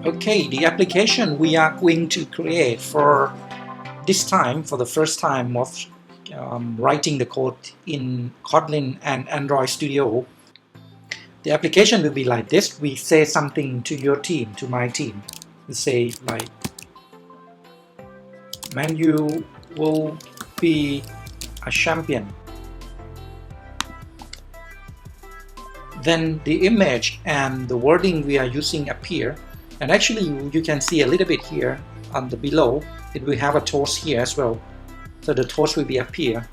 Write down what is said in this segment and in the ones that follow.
Okay, the application we are going to create for this time, for the first time of writing the code in Kotlin and Android Studio, the application will be like this. We say something to your team, to my team. We say like, man, you will be a champion. Then the image and the wording we are using appear. And actually you can see a little bit here on the below. It will have a toast here as well. So the toast will be appear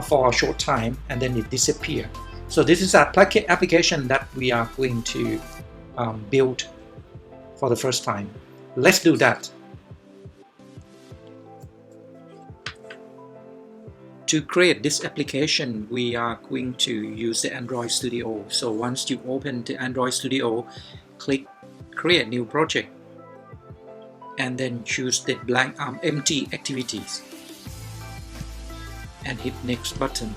for a short time and then it disappear. So this is an application that we are going to build for the first time. Let's do that. To create this application, we are going to use the Android Studio. So once you open the Android Studio, click Create New Project, and then choose the blank empty activities, and hit Next button.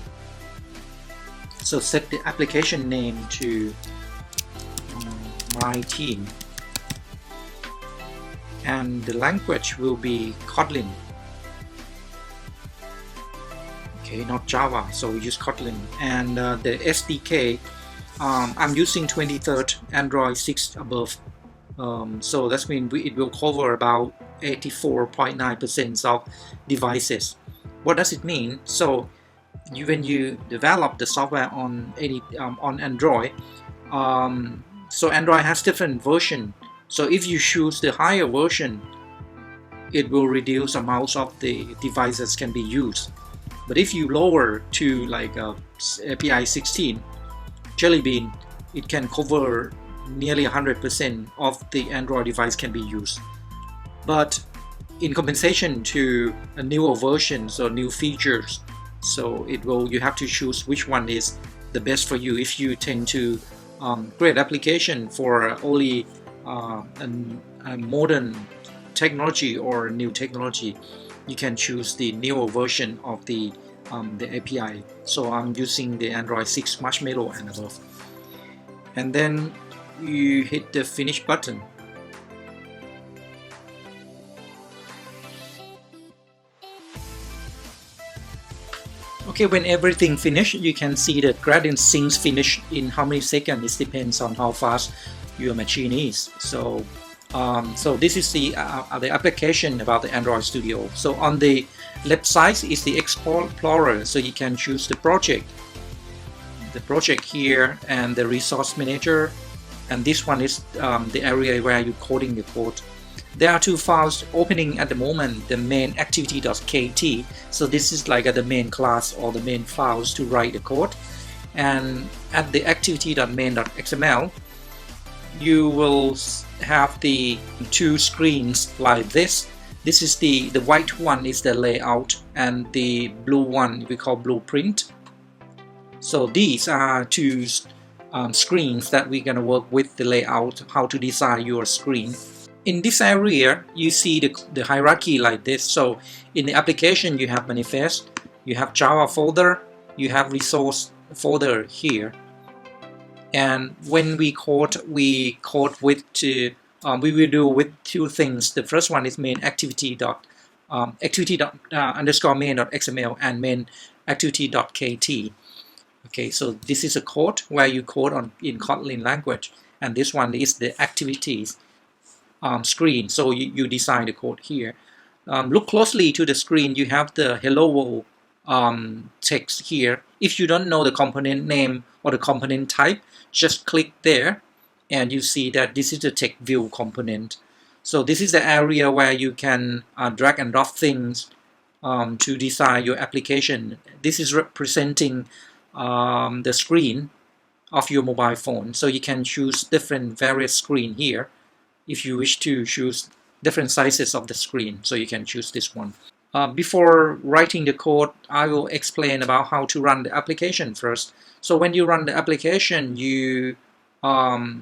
So set the application name to my team, and the language will be Kotlin. Okay, not Java, so we use Kotlin. And the SDK, I'm using 23rd Android 6 above. So that means it will cover about 84.9% of devices. What does it mean? So when you develop the software on Android, so Android has different version. So if you choose the higher version, it will reduce amounts of the devices can be used. But if you lower to like API 16, Jelly Bean, it can cover nearly 100% of the Android device can be used. But in compensation to a newer version, so new features, so you have to choose which one is the best for you. If you tend to create application for only a modern technology or new technology, you can choose the newer version of the API. So I'm using the Android 6 Marshmallow and above. And then you hit the finish button. Okay, when everything finished, you can see the gradient syncs finish in how many seconds. It depends on how fast your machine is. So this is the application about the Android Studio. So on the left side is the Explorer, so you can choose the project here, and the resource manager, and this one is the area where you're coding the code. There are two files opening at the moment, the main activity.kt, so this is like the main class or the main files to write the code, and at the activity.main.xml you will have the two screens like this. This is the white one is the layout, and the blue one we call blueprint. So these are two screens that we're going to work with the layout, how to design your screen. In this area, you see the hierarchy like this. So in the application, you have manifest, you have Java folder, you have resource folder here. And when we code with we will do with two things. The first one is main activity underscore main.xml and main activity.kt. Okay, so this is a code where you code in Kotlin language, and this one is the activities screen. So you design the code here. Look closely to the screen. You have the hello world text here. If you don't know the component name or the component type, just click there, and you see that this is the text view component. So this is the area where you can drag and drop things to design your application. This is representing the screen of your mobile phone. So you can choose different various screen here. If you wish to choose different sizes of the screen, so you can choose this one. Before writing the code, I will explain about how to run the application first. So when you run the application, you have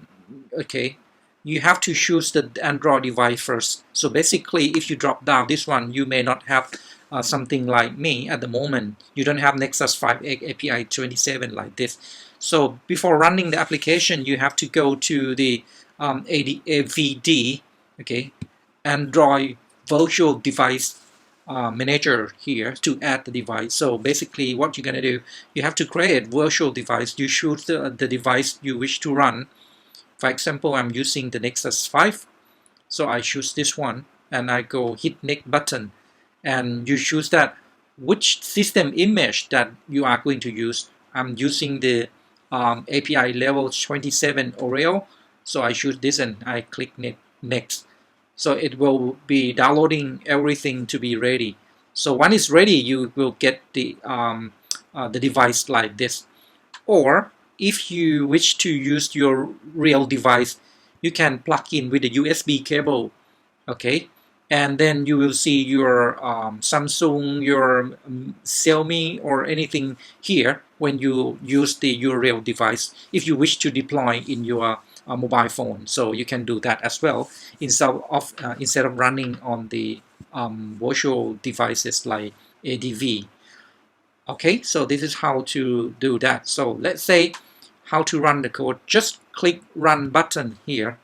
to choose the Android device first. So basically, if you drop down this one, you may not have something like me at the moment. You don't have Nexus 5 API 27 like this. So before running the application, you have to go to the AVD Okay, Android virtual device manager here to add the device. So basically what you're going to do, you have to create virtual device. You choose the device you wish to run. For example, I'm using the Nexus 5, so I choose this one and I go hit next button, and you choose that which system image that you are going to use. I'm using the API level 27 Oreo, so I choose this and I click next. So it will be downloading everything to be ready. So when it's ready, you will get the device like this. Or if you wish to use your real device, you can plug in with a USB cable. Okay, and then you will see your Samsung, your Xiaomi, or anything here when you use the your real device. If you wish to deploy in your mobile phone, so you can do that as well instead of running on the virtual devices like ADV. Okay, so this is how to do that. So let's say how to run the code. Just click run button here.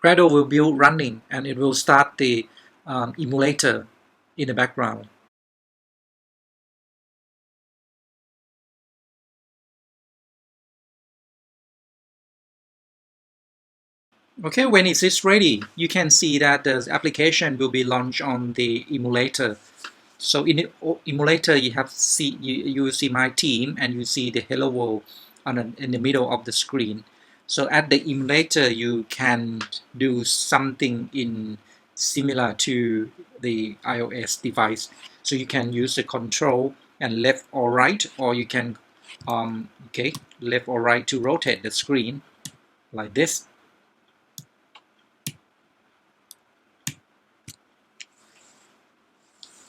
Gradle will be running and it will start the emulator in the background. Okay, when it is ready, you can see that the application will be launched on the emulator. So in the emulator, you will see my team and you see the hello world in the middle of the screen. So at the emulator, you can do something in similar to the iOS device. So you can use the control and left or right, or you can left or right to rotate the screen like this.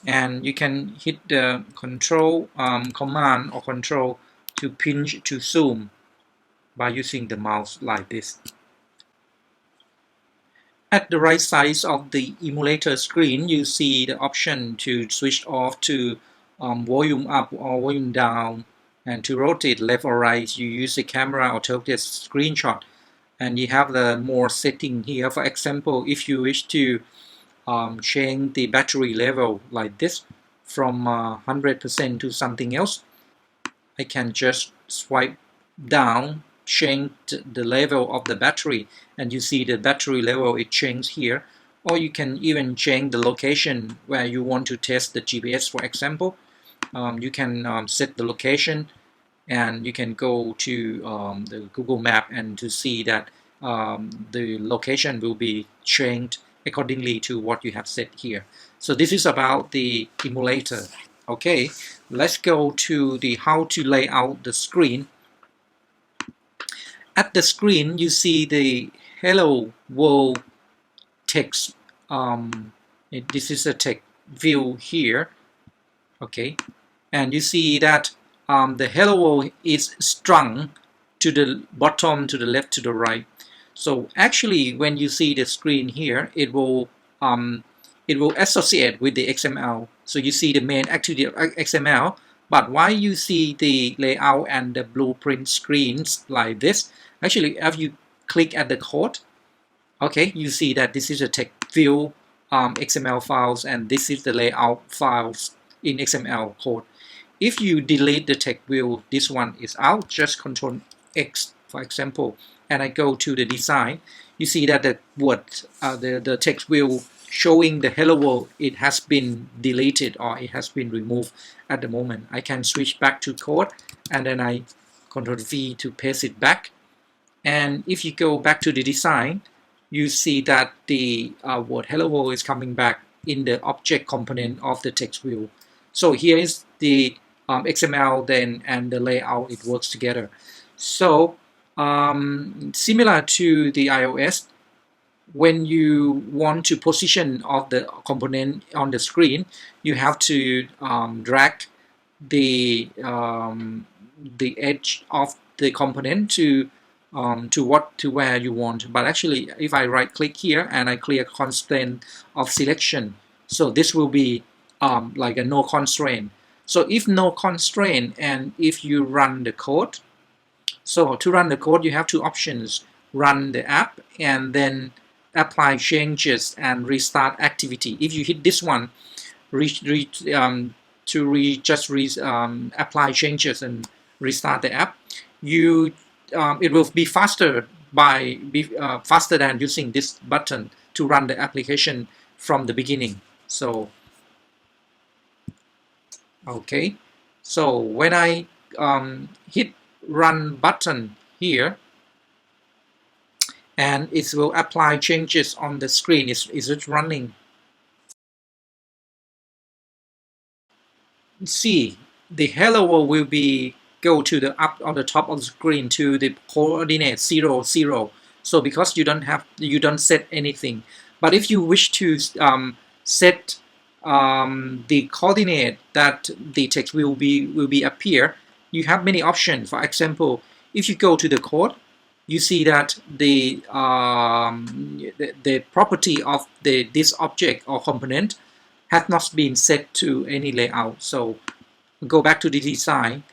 And you can hit the control command or control to pinch to zoom by using the mouse like this. At the right side of the emulator screen, you see the option to switch off to volume up or volume down, and to rotate left or right, you use the camera or take a screenshot, and you have the more setting here. For example, if you wish to change the battery level like this from 100% to something else, I can just swipe down, change the level of the battery, and you see the battery level it changed here. Or you can even change the location where you want to test the GPS, for example. You can set the location, and you can go to the Google Map and to see that the location will be changed accordingly to what you have set here. So this is about the emulator. Okay, let's go to the how to lay out the screen. At the screen, you see the hello world text. This is a text view here. Okay, and you see that the hello world is strung to the bottom, to the left, to the right. So actually, when you see the screen here, it will associate with the XML. So you see the main activity of XML, but why you see the layout and the blueprint screens like this? Actually, if you click at the code, okay, you see that this is a text view XML files, and this is the layout files in XML code. If you delete the text view, this one is out. Just Control X, for example, and I go to the design. You see that the word, the text view showing the hello world, it has been deleted or it has been removed at the moment. I can switch back to code, and then I Control V to paste it back. And if you go back to the design, you see that the word hello world is coming back in the object component of the text view. So here is the XML then and the layout, it works together. So similar to the iOS, when you want to position of the component on the screen, you have to drag the edge of the component to where you want. But actually, if I right click here and I clear constraint of selection, so this will be like a no constraint. So if no constraint, and if you run the code, so to run the code you have two options: run the app and then apply changes and restart activity. If you hit this one, apply changes and restart the app, it will be faster faster than using this button to run the application from the beginning. So okay, so when I hit run button here, and it will apply changes on the screen. Is it running? See, the hello world will be go to the up on the top of the screen to the coordinate 0 0. So because you don't set anything, but if you wish to set the coordinate that the text will be appear, you have many options. For example, if you go to the code, you see that the property of this object or component has not been set to any layout. So go back to the design.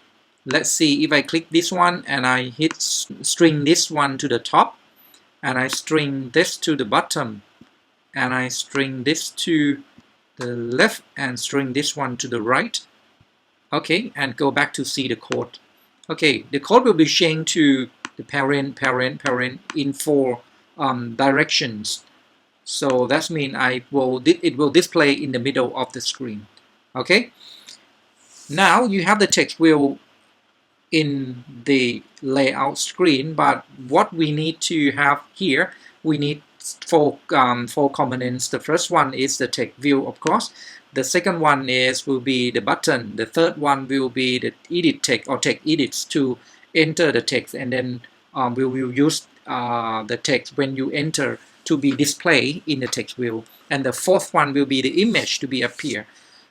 Let's see if I click this one and I hit string this one to the top, and I string this to the bottom, and I string this to the left, and string this one to the right. Okay, and go back to see the code. Okay, the code will be changed to the parent in 4 directions. So that means it will display in the middle of the screen. Okay. Now you have the text wheel in the layout screen, but what we need to have here, we need 4 components. The first one is the text view, of course. The second one will be the button. The third one will be the edit text or text edits to enter the text, and then we will use the text when you enter to be displayed in the text view. And the fourth one will be the image to be appear.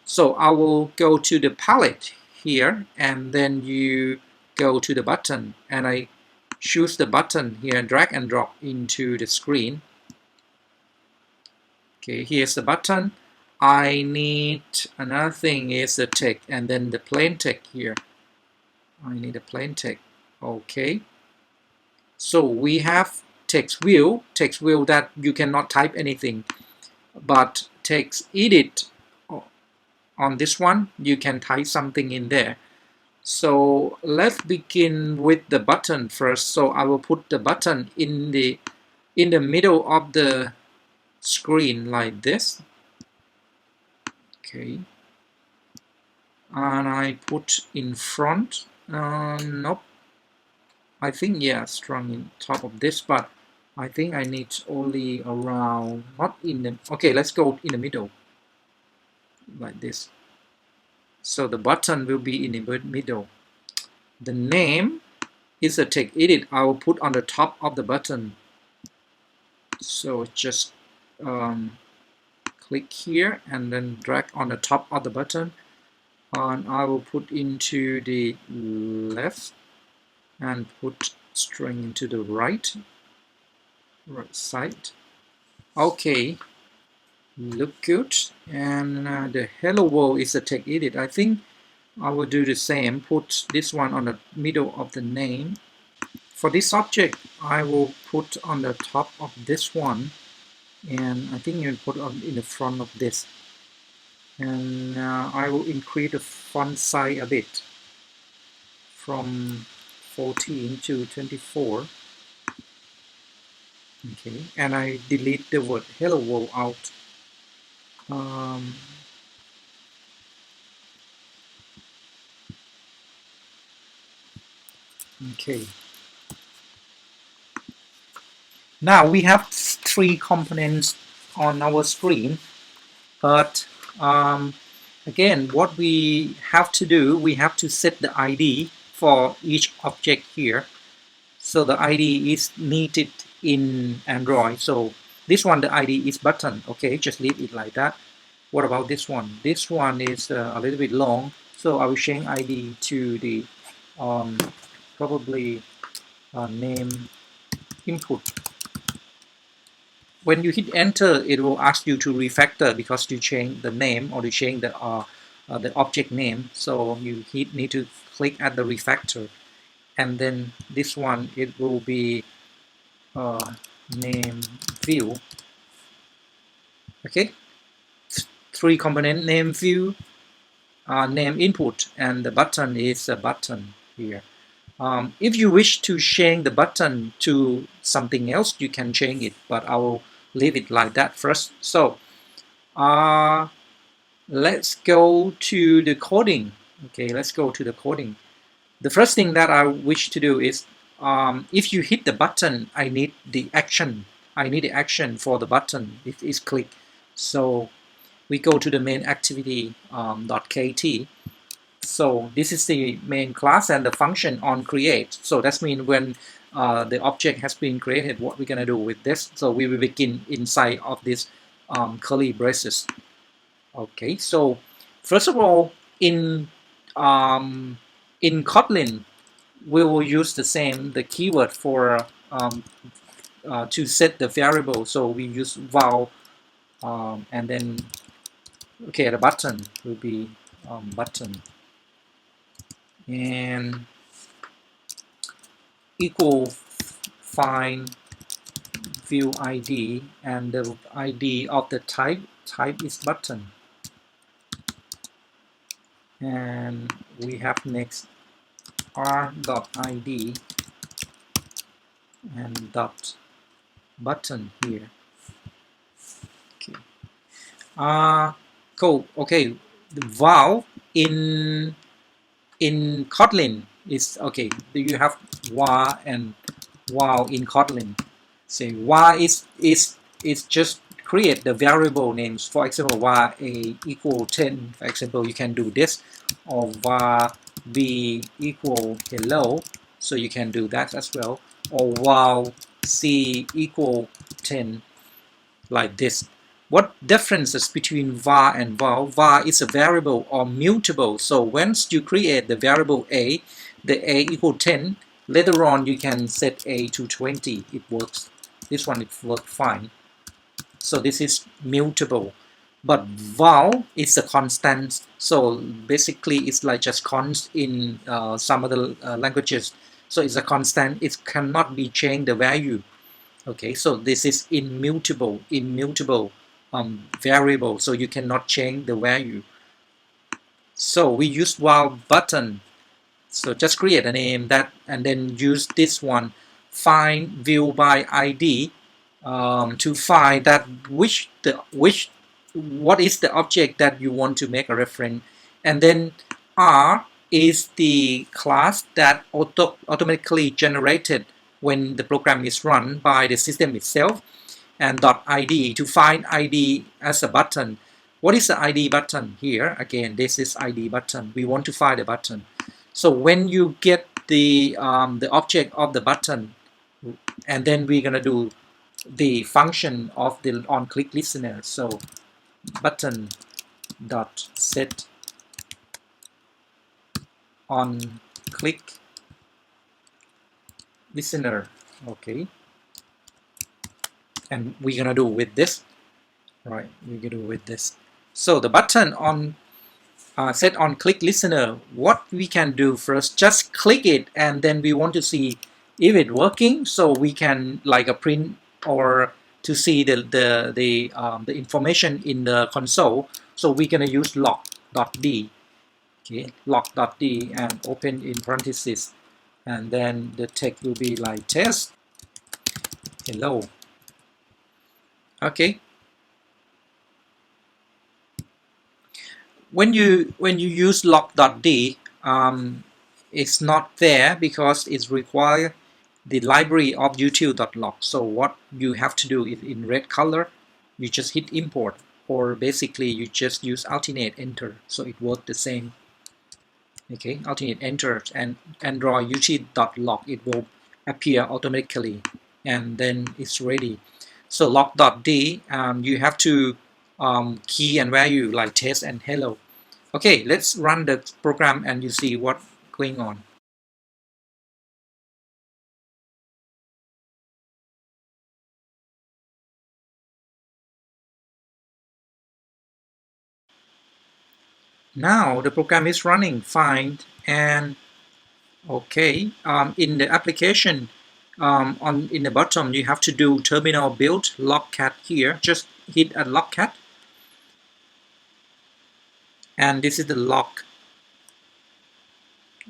So I will go to the palette here, and then you go to the button, and I choose the button here, drag and drop into the screen. Okay, here's the button. I need another thing is the text, and then the plain text here. I need a plain text. Okay. So we have text view that you cannot type anything, but text edit, on this one you can type something in there. So let's begin with the button first. So I will put the button in the middle of the screen like this. Okay, and I put in front. Nope, I think strong in top of this, but I think I need only around, not in the, okay, let's go in the middle like this. So the button will be in the middle. The name is a text edit. I will put on the top of the button. So just click here and then drag on the top of the button, and I will put into the left and put string into the right side. Okay, look good. And the hello world is a text edit. I think I will do the same, put this one on the middle of the name. For this object, I will put on the top of this one, and I think you put on in the front of this. And I will increase the font size a bit from 14 to 24. Okay, and I delete the word hello world out. Okay. Now we have 3 components on our screen, but again, what we have to do, we have to set the ID for each object here. So the ID is needed in Android. So this one, the ID is button. Okay, just leave it like that. What about this one? This one is a little bit long, so I will change ID to the probably name input. When you hit enter, it will ask you to refactor because you change the name or you change the object name. So you need to click at the refactor, and then this one, it will be name view. Okay, three component: name view, name input, and the button is a button here. If you wish to change the button to something else, you can change it, but I will leave it like that first. So let's go to the coding. Okay, let's go to the coding. The first thing that I wish to do is, if you hit the button, I need the action. I need the action for the button if it's clicked. So we go to the main activity .kt. So this is the main class and the function on create. So that means when the object has been created, what we're gonna do with this. So we will begin inside of this curly braces. Okay, so first of all, um, in Kotlin, we will use the keyword for to set the variable. So we use val, and then okay, the button will be button and equal find view ID, and the ID of the type is button, and we have next r.id and dot button here. Okay. Cool. Okay. The val in Kotlin is okay. You have var and val in Kotlin. Say var is just create the variable names. For example, var a equal 10. For example, you can do this, or var b equal hello. So you can do that as well. Or val c equal 10, like this. What differences between var and val? Var is a variable or mutable. So once you create the variable a, the a equal 10, later on you can set a to 20. It works. This one it works fine. So this is mutable. But val is a constant. So basically it's like just const in some other languages. So it's a constant. It cannot be changed the value. Okay, so this is immutable variable, so you cannot change the value. So we use val button. So just create a name that, and then use this one, find view by ID, to find that what is the object that you want to make a reference, and then R is the class that automatically generated when the program is run by the system itself, and .id to find ID as a button. What is the ID button here? Again, this is ID button. We want to find the button. So when you get the object of the button, and then we're gonna do the function of the on-click listener. So button dot set on click listener. Okay, and we're gonna do with this, right? We're gonna do with this. So the button on set on click listener, what we can do first, just click it, and then we want to see if it's working. So we can like a print or to see the information in the console. So we're gonna use log.d. Okay, log.d and open in parentheses, and then the text will be like test hello. Okay. When you use log.d, it's not there because it's required the library of util.log. So what you have to do is in red color, you just hit import, or basically you just use alternate enter. So it works the same. Okay, alternate enter and Android util.log, it will appear automatically, and then it's ready. So log.d, you have to key and value like test and hello. Okay, let's run the program and you see what's going on. Now the program is running fine, and okay, in the application, in the bottom you have to do terminal build logcat here. Just hit a logcat, and this is the log.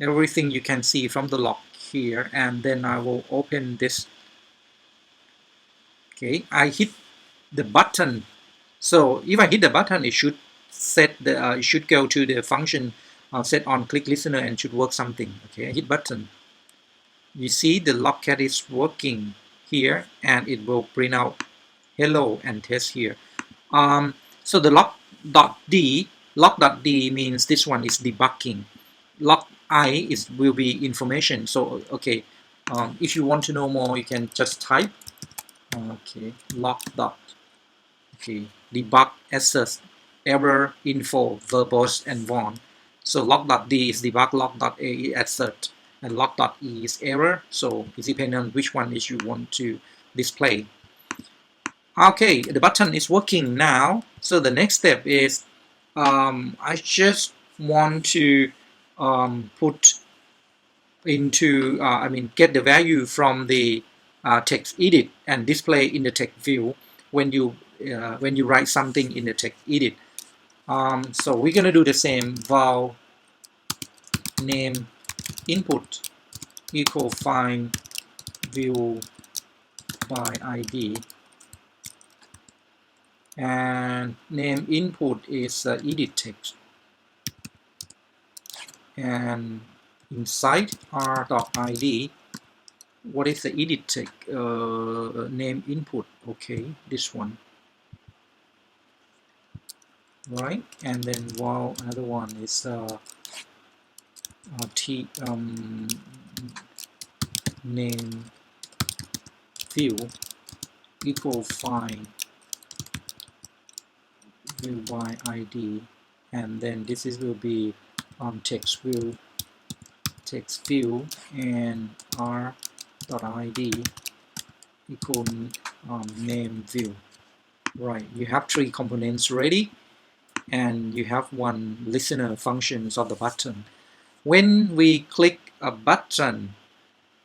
Everything you can see from the log here, and then I will open this. Okay, I hit the button. So if I hit the button, it should set the it should go to the function set on click listener and should work something. Okay, I hit button. You see the logcat is working here, and it will print out hello and test here. So the log.d means this one is debugging. Log I will be information. So okay, if you want to know more, you can just type okay log dot okay debug access error info verbose and warn. So log.d is debug, log.a is assert, and log.e is error. So it depends on which one is you want to display. Okay, the button is working now. So the next step is I just want to put into get the value from the text edit and display in the text view when you write something in the text edit. So we're gonna do the same. Val name input equal find view by ID, and name input is edit text, and inside r.id, what is the edit text name input? Okay, this one, right? And then while another one is name view equal find view by ID, and then this is will be text view and r.id equal name view. Right, you have three components ready, and you have one listener functions of the button. When we click a button,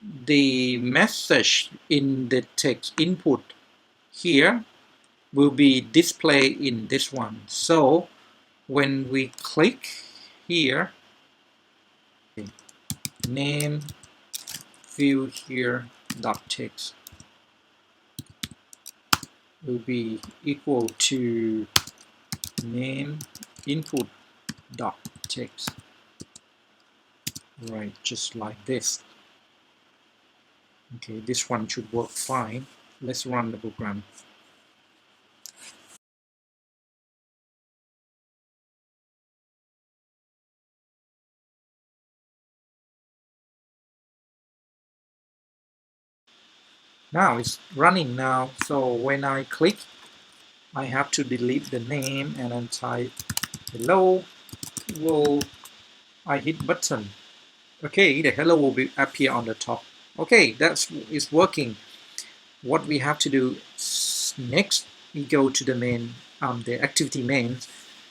the message in the text input here will be displayed in this one. So when we click here, name view here dot text will be equal to name input dot text, right, just like this. Okay, this one should work fine. Let's run the program. Now it's running now. So when I click, I have to delete the name and then type hello world. I hit button. Okay, the hello will be appear on the top. Okay, that's is working. What we have to do next, we go to the main, the activity main.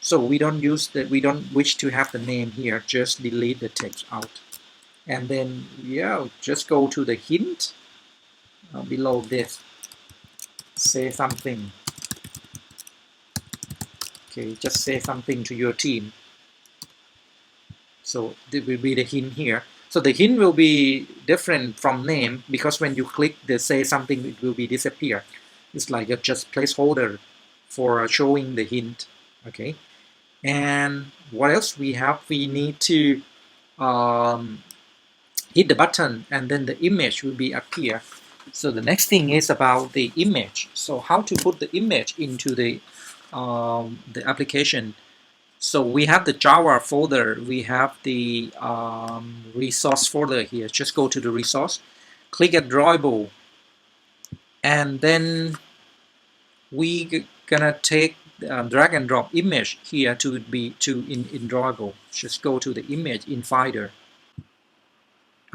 So we don't wish to have the name here. Just delete the text out, and then yeah, just go to the hint below this. Say something. Okay, just say something to your team. So this will be the hint here. So the hint will be different from name because when you click the say something, it will be disappear. It's like a just placeholder for showing the hint. Okay, and what else we have? We need to hit the button, and then the image will be appear. So the next thing is about the image. So how to put the image into the application. So we have the Java folder, we have the resource folder here. Just go to the resource, click at drawable, and then we gonna take drag and drop image here to be in drawable. Just go to the image in Finder.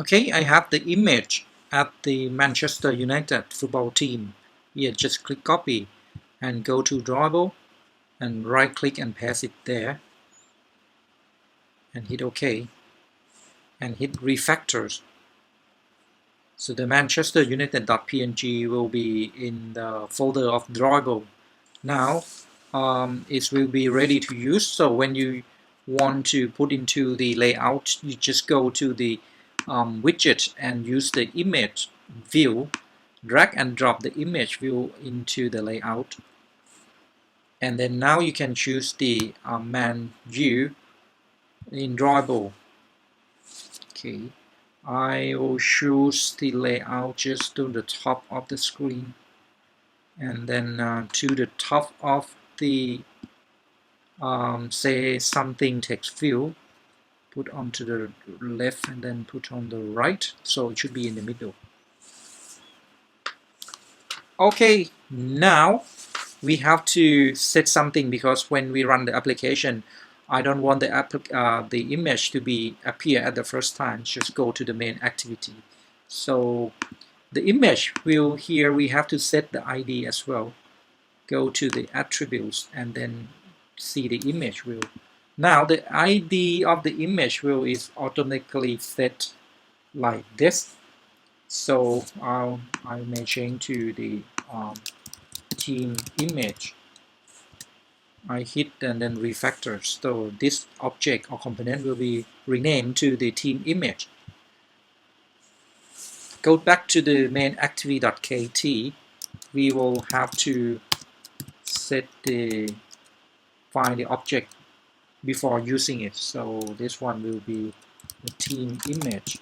Okay, I have the image at the Manchester United football team. Here, just click copy and go to drawable and right click and paste it there and hit OK and hit refactors. So the Manchester United.png will be in the folder of drawable. Now it will be ready to use. So when you want to put into the layout, you just go to the widget and use the image view, drag and drop the image view into the layout. And then now you can choose the man view in drawable. Okay, I will choose the layout just to the top of the screen, and then to the top of the say something text field, put onto the left and then put on the right, so it should be in the middle. Okay, now we have to set something, because when we run the application, I don't want the image to be appear at the first time. Just go to the main activity. So the image will, here we have to set the ID as well. Go to the attributes and then see the image view. Now the ID of the image view is automatically set like this. So I may change to the team image. I hit and then refactor. So this object or component will be renamed to the team image. Go back to the main activity.kt. We will have to set the find the object before using it. So this one will be the team image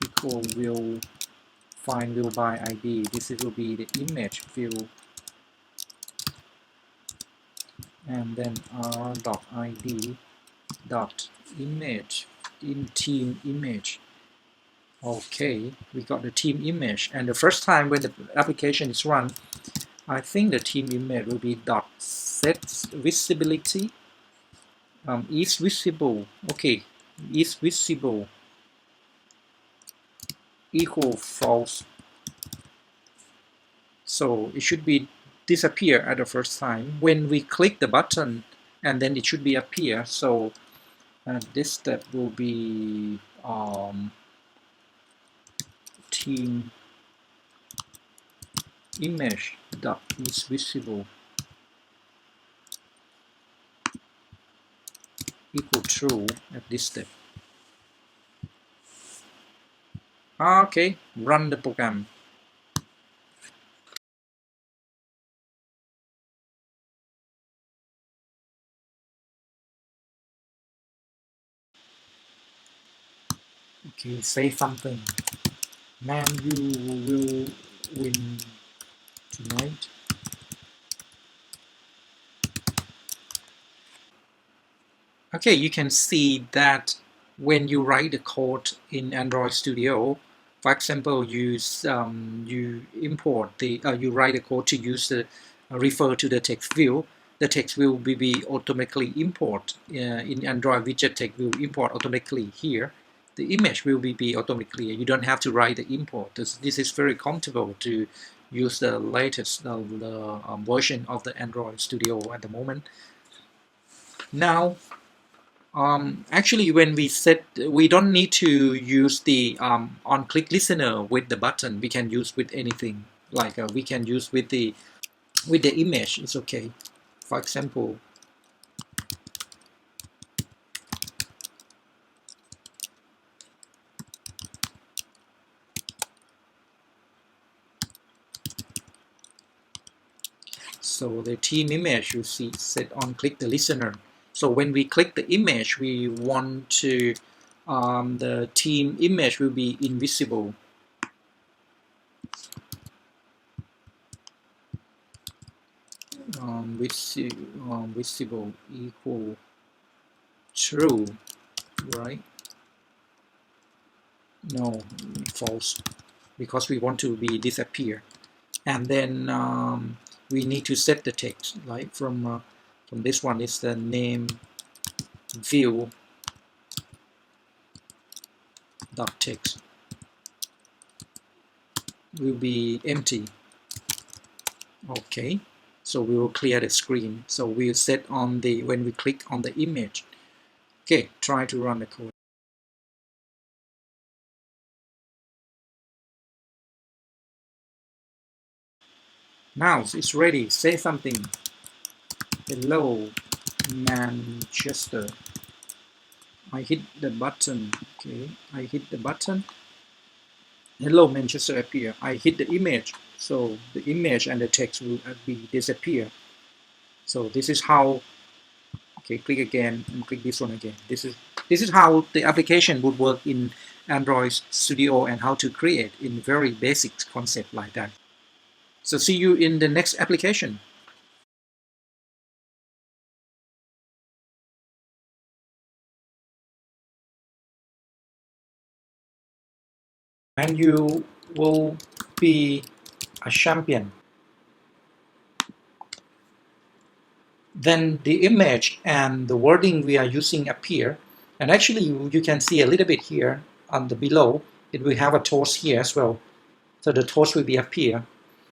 equal will find will by ID. This will be the image view, and then r.id dot image in team image. Okay, we got the team image, and the first time when the application is run, I think the team image will be dot set visibility is visible. Okay, is visible equal false. So it should be disappear at the first time when we click the button, and then it should be appear. So this step will be team image dot is visible equal true at this step. Okay, run the program. Okay, say something. Man, you will win tonight. Okay, you can see that when you write the code in Android Studio, for example, you import the you write the code to use the refer to the text view. The text will be automatically import in Android widget text will import automatically here. The image will be automatically. You don't have to write the import. This is very comfortable to use the latest version of the Android Studio at the moment. Now, actually, when we set, we don't need to use the on-click listener with the button. We can use with anything. Like we can use with the image. It's okay. For example, so the team image you see set on-click the listener. So when we click the image, we want to the team image will be invisible. Visible equal true, right? No, false, because we want to be disappear. And then we need to set the text, like from this one is the name view dot text will be empty. Okay, so we will clear the screen. So we'll set on the when we click on the image. Okay, try to run the code. Now it's ready. Say something. Hello, Manchester. I hit the button. Okay, I hit the button. Hello Manchester appear. I hit the image, so the image and the text will be disappear. So this is how. Okay, click again and click this one again. This is how the application would work in Android Studio and how to create in very basic concept like that. So see you in the next application. And you will be a champion. Then the image and the wording we are using appear. And actually you can see a little bit here on the below. It will have a toast here as well. So the toast will be appear.